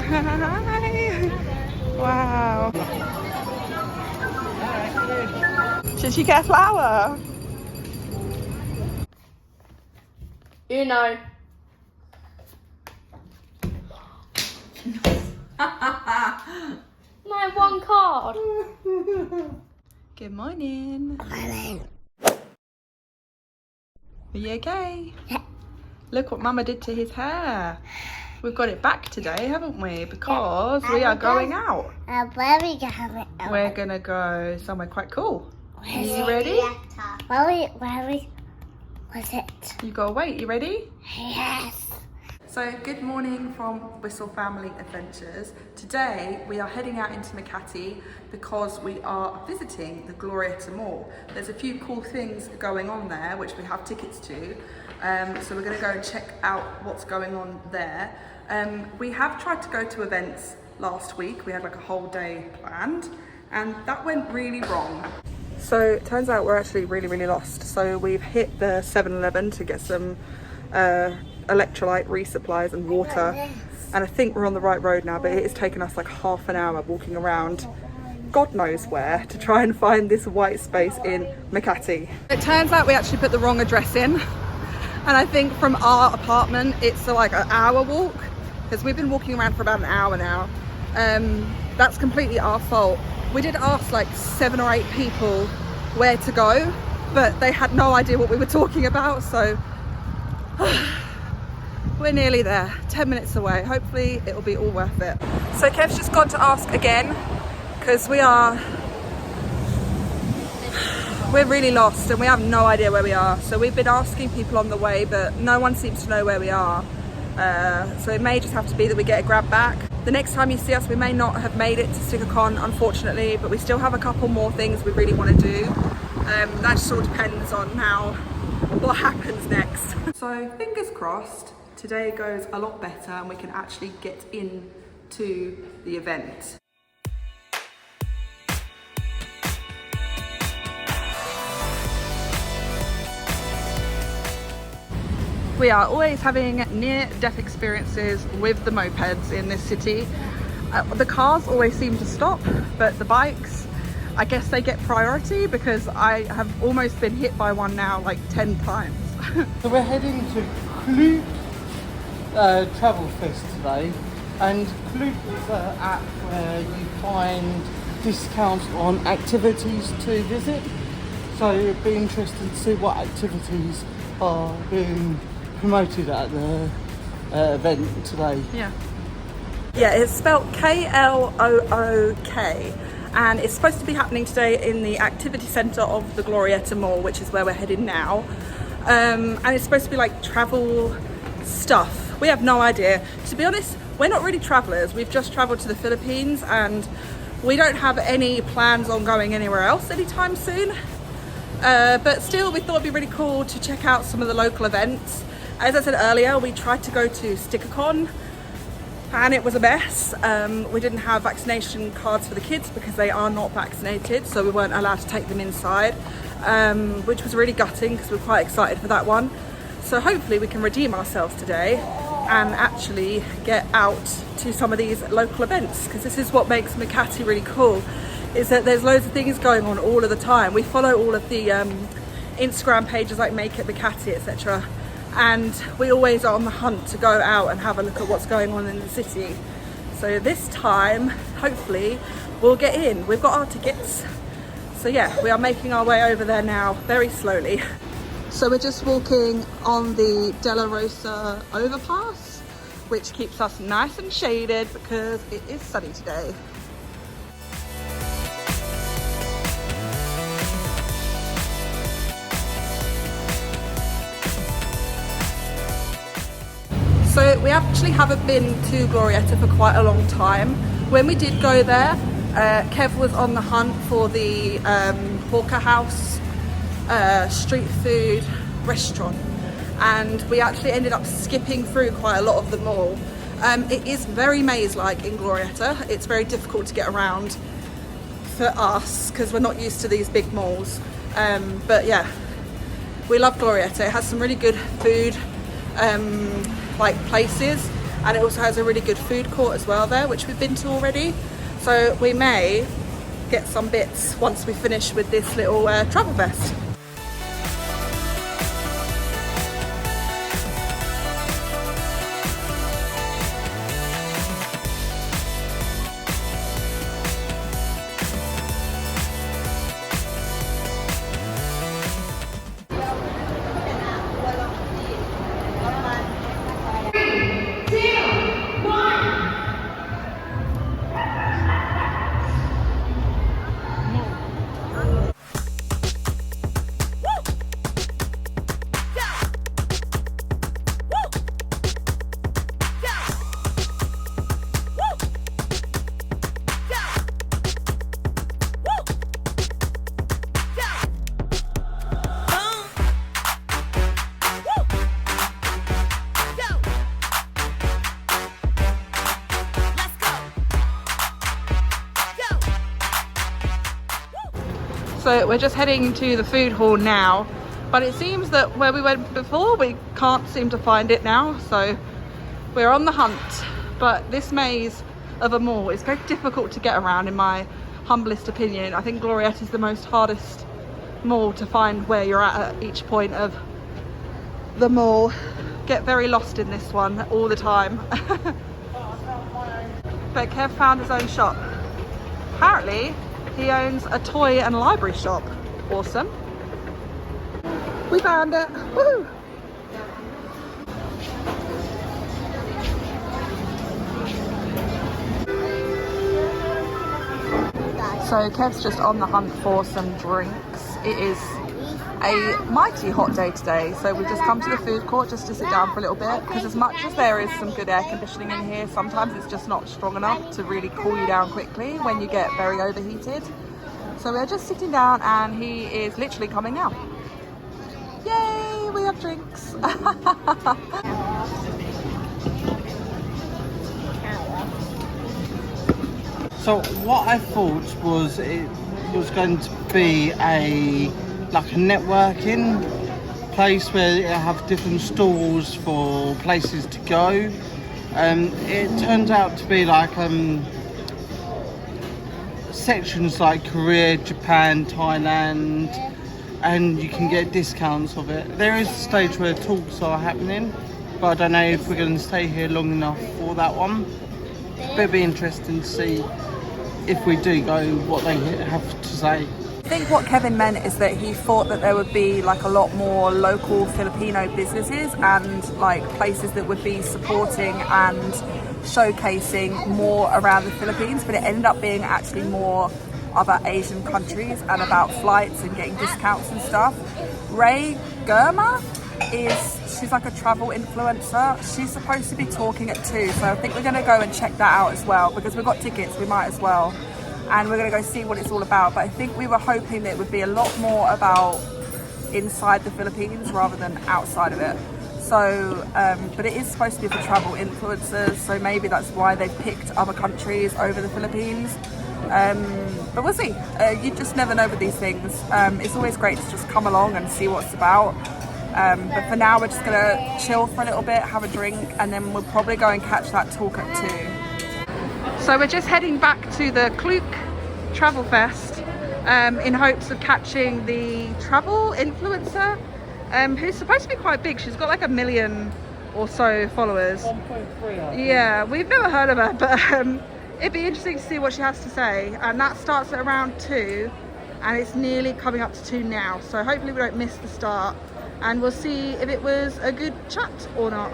Hi. Wow. Did she get a flower? You know. My one card. Good morning. Are you okay? Yeah. Look what Mama did to his hair. We've got it back today, haven't we? Because we are going out. Where we going? We're gonna go somewhere quite cool. Are Where's you ready? Where was it? You gotta wait. You ready? Yes. So good morning from Wistl Family Adventures. Today we are heading out into Makati because we are visiting the Glorietta Mall. There's a few cool things going on there which we have tickets to. So we're going to go and check out what's going on there. We have tried to go to events last week. We had like a whole day planned and that went really wrong. So it turns out we're actually really lost. So we've hit the 7-Eleven to get some electrolyte resupplies and water, and I think we're on the right road now, but it has taken us like half an hour walking around God knows where to try and find this white space in Makati. It turns out we actually put the wrong address in, and I think from our apartment it's like an hour walk because we've been walking around for about an hour now. That's completely our fault. We did ask like 7 or 8 people where to go, but they had no idea what we were talking about, so we're nearly there, 10 minutes away. Hopefully it'll be all worth it. So Kev's just gone to ask again because we're really lost and we have no idea where we are. So we've been asking people on the way, but no one seems to know where we are. So it may just have to be that we get a grab back. The next time you see us, we may not have made it to StickerCon, unfortunately, but we still have a couple more things we really want to do. That just all depends on now what happens next. So fingers crossed, today goes a lot better and we can actually get into the event. We are always having near-death experiences with the mopeds in this city. The cars always seem to stop, but the bikes, I guess they get priority because I have almost been hit by one now like 10 times. So we're heading to Klook Travel Fest today, and Klook is an app where you find discounts on activities to visit. So it'd be interesting to see what activities are being promoted at the event today. Yeah, it's spelled K-L-O-O-K, and it's supposed to be happening today in the activity centre of the Glorietta Mall, which is where we're heading now. And it's supposed to be like travel stuff. We have no idea. To be honest, we're not really travellers. We've just travelled to the Philippines and we don't have any plans on going anywhere else anytime soon. But still, we thought it'd be really cool to check out some of the local events. As I said earlier, we tried to go to StickerCon and it was a mess. We didn't have vaccination cards for the kids because they are not vaccinated, so we weren't allowed to take them inside, which was really gutting because we're quite excited for that one. So hopefully we can redeem ourselves today and actually get out to some of these local events, because this is what makes Makati really cool, is that there's loads of things going on all of the time. We follow all of the Instagram pages like Make It Makati, etc. And we always are on the hunt to go out and have a look at what's going on in the city. So this time, hopefully, we'll get in. We've got our tickets. So yeah, we are making our way over there now, very slowly. So we're just walking on the Della Rosa overpass, which keeps us nice and shaded because it is sunny today. So we actually haven't been to Glorietta for quite a long time. When we did go there, Kev was on the hunt for the Hawker House street food restaurant, and we actually ended up skipping through quite a lot of the mall. It is very maze-like in Glorietta. It's very difficult to get around for us because we're not used to these big malls. But yeah, we love Glorietta. It has some really good food like places, and it also has a really good food court as well there, which we've been to already. So we may get some bits once we finish with this little travel vest. So we're just heading to the food hall now, but it seems that where we went before, we can't seem to find it now. So we're on the hunt, but this maze of a mall is very difficult to get around in my humblest opinion. I think Glorietta is the most hardest mall to find where you're at each point of the mall. Get very lost in this one all the time. But Kev found his own shop. Apparently, he owns a toy and library shop. Awesome. We found it. Woohoo! So Kev's just on the hunt for some drinks. It is a mighty hot day today, so we've just come to the food court just to sit down for a little bit, because as much as there is some good air conditioning in here, sometimes it's just not strong enough to really cool you down quickly when you get very overheated. So we're just sitting down and he is literally coming now. Yay, we have drinks. So what I thought was it was going to be like a networking place where it have different stalls for places to go. It turns out to be like sections like Korea, Japan, Thailand, and you can get discounts of it. There is a stage where talks are happening, but I don't know if we're going to stay here long enough for that one. It'll be interesting to see if we do go what they have to say. I think what Kevin meant is that he thought that there would be like a lot more local Filipino businesses and like places that would be supporting and showcasing more around the Philippines, but it ended up being actually more other Asian countries and about flights and getting discounts and stuff. Ray Germa she's like a travel influencer. She's supposed to be talking at 2, so I think we're going to go and check that out as well, because we've got tickets, we might as well, and we're going to go see what it's all about. But I think we were hoping that it would be a lot more about inside the Philippines rather than outside of it. So but it is supposed to be for travel influencers, so maybe that's why they've picked other countries over the Philippines. But we'll see. You just never know with these things. It's always great to just come along and see what it's about. But for now, we're just gonna chill for a little bit, have a drink, and then we'll probably go and catch that talk at 2. So we're just heading back to the Klook Travel Fest in hopes of catching the travel influencer who's supposed to be quite big. She's got like 1 million or so followers. 1.3. Yeah, we've never heard of her, but it'd be interesting to see what she has to say. And that starts at around 2, and it's nearly coming up to 2 now. So hopefully we don't miss the start, and we'll see if it was a good chat or not.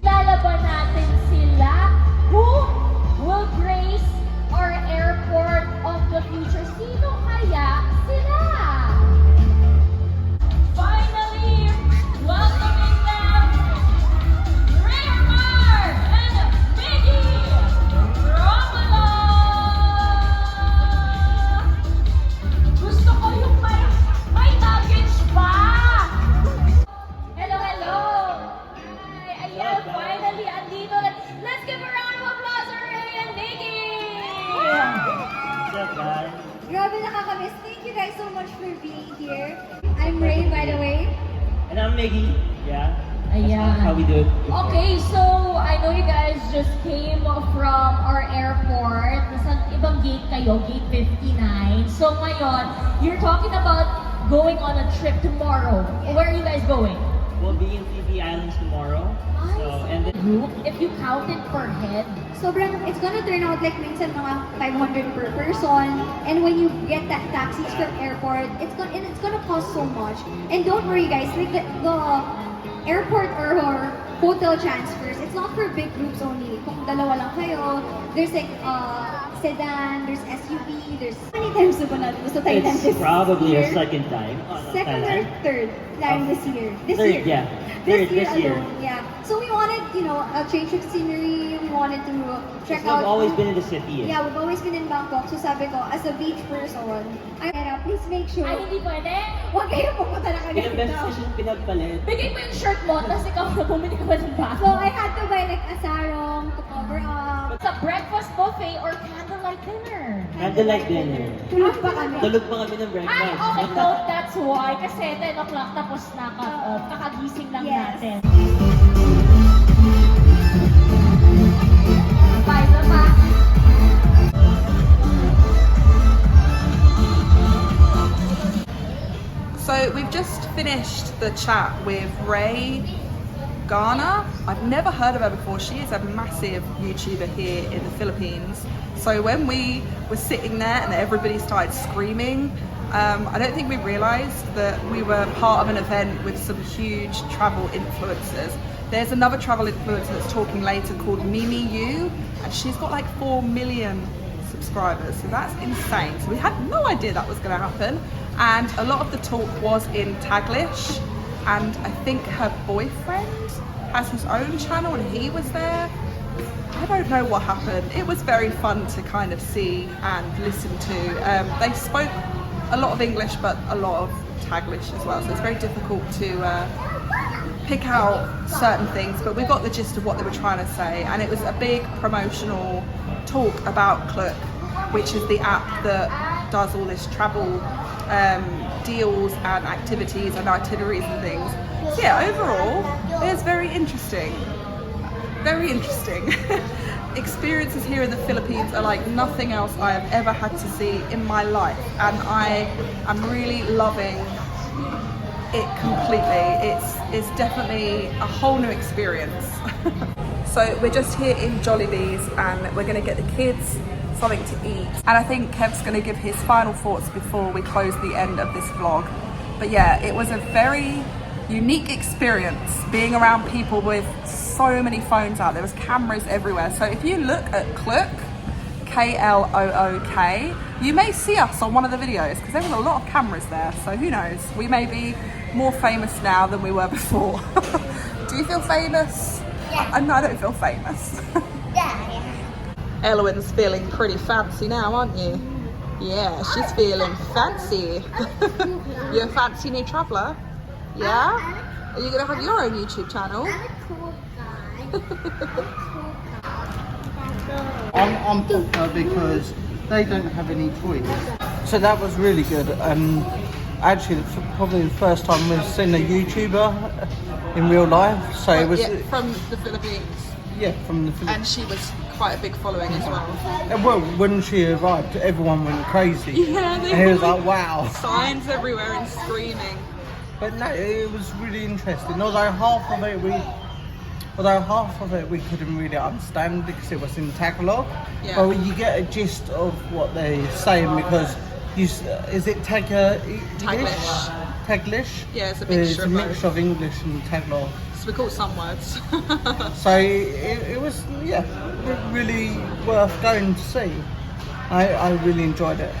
Lalaban natin sila. Grabe nakakamiss. Thank you guys so much for being here. I'm Ray, by the way. And I'm Maggie. Yeah. Ayan. How we do it. Okay, so I know you guys just came from our airport. Nasa ibang gate kayo, gate 59. So ngayon, you're talking about going on a trip tomorrow. Where are you guys going? We'll be in PV Islands tomorrow. So, and then Group, if you count it per head, It's gonna turn out like minsan mga 500 per person. And when you get that taxis from airport, it's gonna cost so much. And don't worry guys, like the airport or hotel transfers, it's not for big groups only. Kung dalawa lang kayo, there's like sedan, there's SUV, there's... How many times na ba natin gusto tayo it's this probably year? a second time. Second or third time this year. Third, yeah. This Third year this year. alone, yeah. So we wanted, a change of scenery. We wanted to check We've out. always been in the city. Yeah, we've always been in Bangkok. So sabi ko, as a beach person, please make sure. ay hindi pwede. Huwag kayo pupunta na kami Ilang beses ko siyang pinagpalit. Bigay mo yung shirt mo, tapos ikaw bumili ka ba ng bago? So I had to buy like a sarong to cover up. Sa breakfast buffet or candlelight dinner? Candlelight dinner. Tulog pa kami. Tulog pa kami ng Ay, breakfast. okay, no, that's why. Kasi 10 o'clock tapos na cut off. Kakagising lang Yes. natin. Bye, Papa. So we've just finished the chat with Ray Garner. I've never heard of her before. She is a massive YouTuber here in the Philippines. So when we were sitting there and everybody started screaming, I don't think we realised that we were part of an event with some huge travel influencers. There's another travel influencer that's talking later called Mimi Yu, and she's got like 4 million subscribers, so that's insane. So we had no idea that was going to happen, and a lot of the talk was in Taglish, and I think her boyfriend has his own channel and he was there. I don't know what happened. It was very fun to kind of see and listen to. They spoke a lot of English but a lot of Taglish as well, so it's very difficult to pick out certain things, but we got the gist of what they were trying to say, and it was a big promotional talk about Klook, which is the app that does all this travel deals and activities and itineraries and things. So yeah, overall it was very interesting. Very interesting. Experiences here in the Philippines are like nothing else I have ever had to see in my life, and I am really loving it completely. It's definitely a whole new experience. So we're just here in Jollibee's and we're going to get the kids something to eat, and I think Kev's going to give his final thoughts before we close the end of this vlog. But yeah, it was a very unique experience being around people with so many phones out. There was cameras everywhere. So if you look at Klook, Klook, you may see us on one of the videos because there was a lot of cameras there. So who knows, we may be more famous now than we were before. Do you feel famous? Yeah. No, I don't feel famous. Yeah. Elwyn's feeling pretty fancy now, aren't you? Yeah, she's feeling fancy. You're a fancy new traveller? Yeah? Are you going to have your own YouTube channel? I'm a cool guy. I'm popular because they don't have any toys. So that was really good. Actually, probably the first time we've seen a YouTuber in real life. So it was from the Philippines. Yeah, from the Philippines. And she was quite a big following as well. Well, when she arrived, everyone went crazy. Yeah, they and it was were like, wow. Signs everywhere and screaming. But no, it was really interesting. Although half of it we couldn't really understand because it was in Tagalog. Yeah. But you get a gist of what they're saying because is it Taglish. Taglish? Yeah, it's a It's mixture a of mixture of English and Tagalog. So we caught some words. So it was really worth going to see. I really enjoyed it.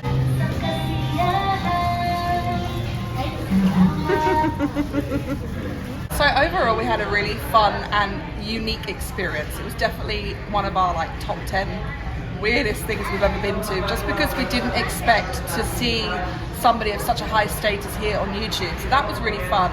So overall we had a really fun and unique experience. It was definitely one of our top 10 weirdest things we've ever been to, just because we didn't expect to see somebody of such a high status here on YouTube. So that was really fun.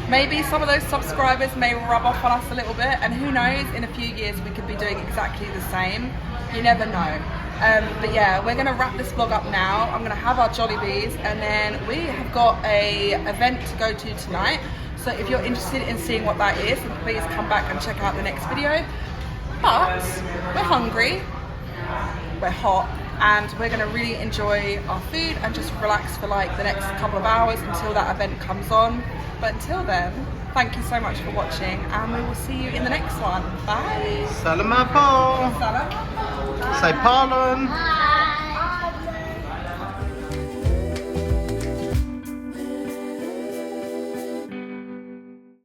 Maybe some of those subscribers may rub off on us a little bit, and who knows, in a few years we could be doing exactly the same. You never know. But yeah, we're gonna wrap this vlog up now. I'm gonna have our Jollibees, and then we have got a event to go to tonight. So if you're interested in seeing what that is, then please come back and check out the next video. But we're hungry, we're hot, and we're gonna really enjoy our food and just relax for like the next couple of hours until that event comes on. But until then, thank you so much for watching, and we will see you in the next one. Bye. Salamat po. Salam. Say pardon. Bye!